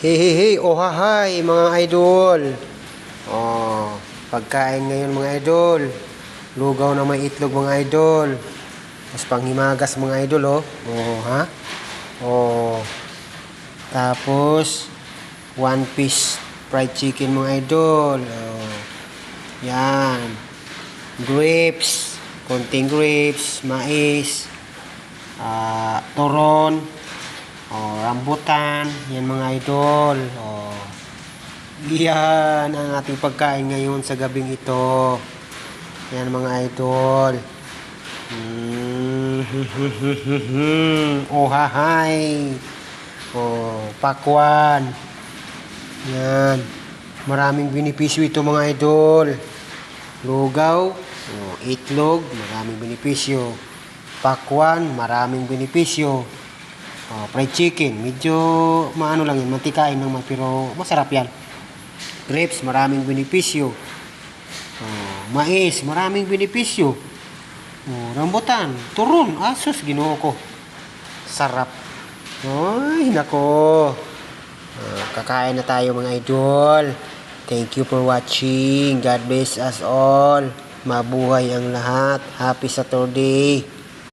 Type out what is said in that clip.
Hey, hey, hey, oh hahay mga idol. Oh, pagkain ngayon mga idol. Lugaw na may itlog mga idol. Tapos panghimagas mga idol oh. Oh, ha? Oh. Tapos one piece fried chicken mga idol. Oh. Yan. Grapes, konting grapes, mais, turon. Oh, rambutan, yan mga idol. Oh. Yan ang ating pagkain ngayon sa gabing ito. Yan mga idol. Oh, hahay. Oh, pakwan. Yan. Maraming benepisyo ito mga idol. Lugaw, oh, itlog, maraming benepisyo. Pakwan, maraming benepisyo. Oh, fried chicken, medyo maano lang yun, mantikain lang pero masarap yan. Grapes, maraming benepisyo. Oh, mais, maraming benepisyo. Oh, rambutan, turon, asus, ginoo ko. Sarap. Ay, nako. Kakain na tayo mga idol. Thank you for watching. God bless us all. Mabuhay ang lahat. Happy Saturday.